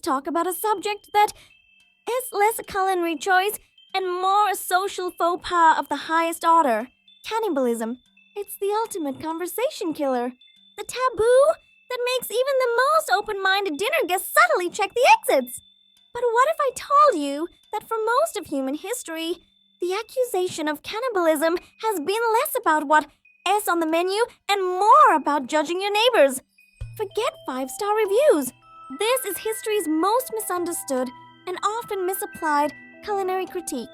talk about a subject that is less a culinary choice and more a social faux pas of the highest order. Cannibalism. It's the ultimate conversation killer. The taboo that makes even the most open-minded dinner guest subtly check the exits. But what if I told you that for most of human history, the accusation of cannibalism has been less about what is on the menu and more about judging your neighbors? Forget 5-star reviews. This is history's most misunderstood and often misapplied culinary critique.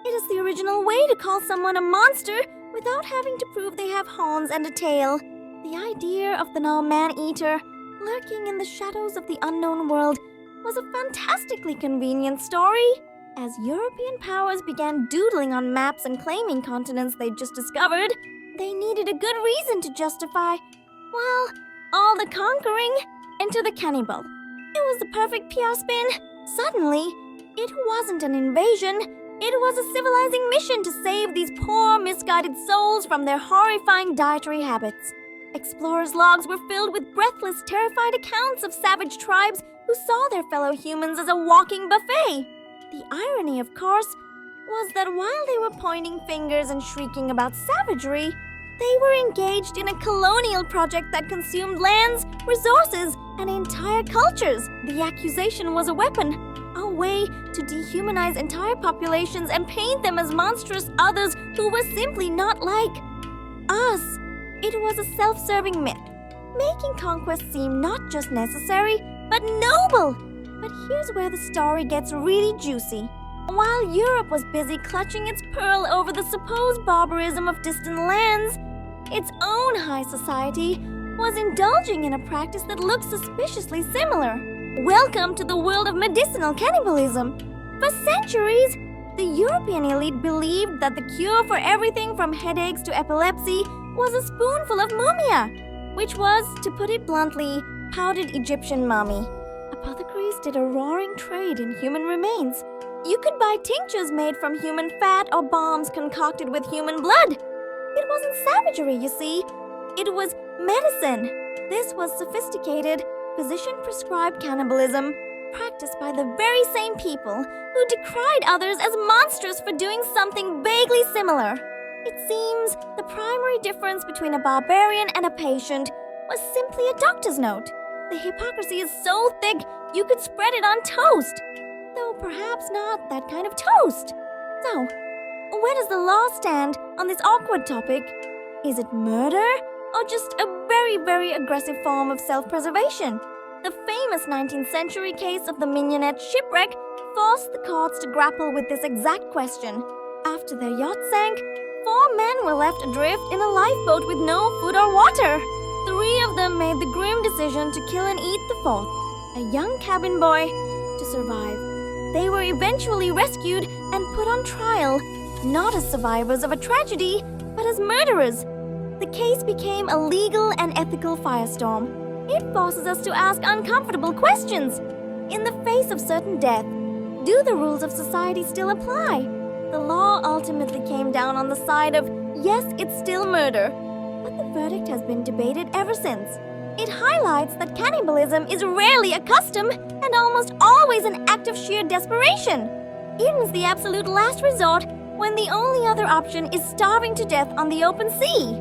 It is the original way to call someone a monster without having to prove they have horns and a tail. The idea of the now man-eater lurking in the shadows of the unknown world was a fantastically convenient story. As European powers began doodling on maps and claiming continents they'd just discovered, they needed a good reason to justify, well, all the conquering. Enter the cannibal. It was the perfect PR spin. Suddenly, it wasn't an invasion. It was a civilizing mission to save these poor, misguided souls from their horrifying dietary habits. Explorers' logs were filled with breathless, terrified accounts of savage tribes who saw their fellow humans as a walking buffet. The irony, of course, was that while they were pointing fingers and shrieking about savagery, they were engaged in a colonial project that consumed lands, resources, and entire cultures. The accusation was a weapon, a way to dehumanize entire populations and paint them as monstrous others who were simply not like us. It was a self-serving myth, making conquest seem not just necessary, but noble. But here's where the story gets really juicy. While Europe was busy clutching its pearl over the supposed barbarism of distant lands, its own high society was indulging in a practice that looked suspiciously similar. Welcome to the world of medicinal cannibalism. For centuries, the European elite believed that the cure for everything from headaches to epilepsy was a spoonful of mumia, which was, to put it bluntly, powdered Egyptian mummy. Apothecaries did a roaring trade in human remains. You could buy tinctures made from human fat or bombs concocted with human blood. It wasn't savagery, you see. It was medicine. This was sophisticated, physician-prescribed cannibalism, practiced by the very same people who decried others as monstrous for doing something vaguely similar. It seems the primary difference between a barbarian and a patient was simply a doctor's note. The hypocrisy is so thick you could spread it on toast, though perhaps not that kind of toast. So, where does the law stand on this awkward topic? Is it murder or just a very, very aggressive form of self-preservation? The famous 19th century case of the Mignonette shipwreck forced the courts to grapple with this exact question. After their yacht sank, 4 men were left adrift in a lifeboat with no food or water. 3 of them made the grim decision to kill and eat the 4th, a young cabin boy, to survive. They were eventually rescued and put on trial, not as survivors of a tragedy, but as murderers. The case became a legal and ethical firestorm. It forces us to ask uncomfortable questions. In the face of certain death, do the rules of society still apply? The law ultimately came down on the side of, yes, it's still murder. But the verdict has been debated ever since. It highlights that cannibalism is rarely a custom and almost always an act of sheer desperation. It is the absolute last resort when the only other option is starving to death on the open sea.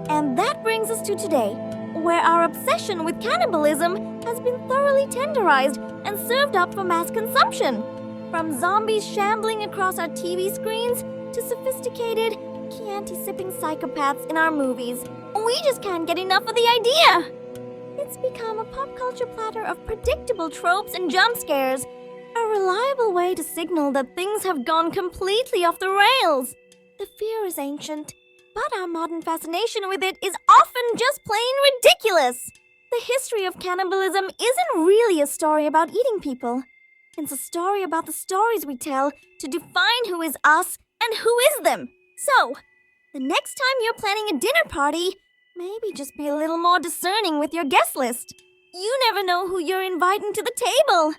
And that brings us to today, where our obsession with cannibalism has been thoroughly tenderized and served up for mass consumption. From zombies shambling across our TV screens to sophisticated, Chianti-sipping psychopaths in our movies, we just can't get enough of the idea. It's become a pop culture platter of predictable tropes and jump scares, a reliable way to signal that things have gone completely off the rails. The fear is ancient, but our modern fascination with it is often just plain ridiculous. The history of cannibalism isn't really a story about eating people. It's a story about the stories we tell to define who is us and who is them. So, the next time you're planning a dinner party, maybe just be a little more discerning with your guest list. You never know who you're inviting to the table.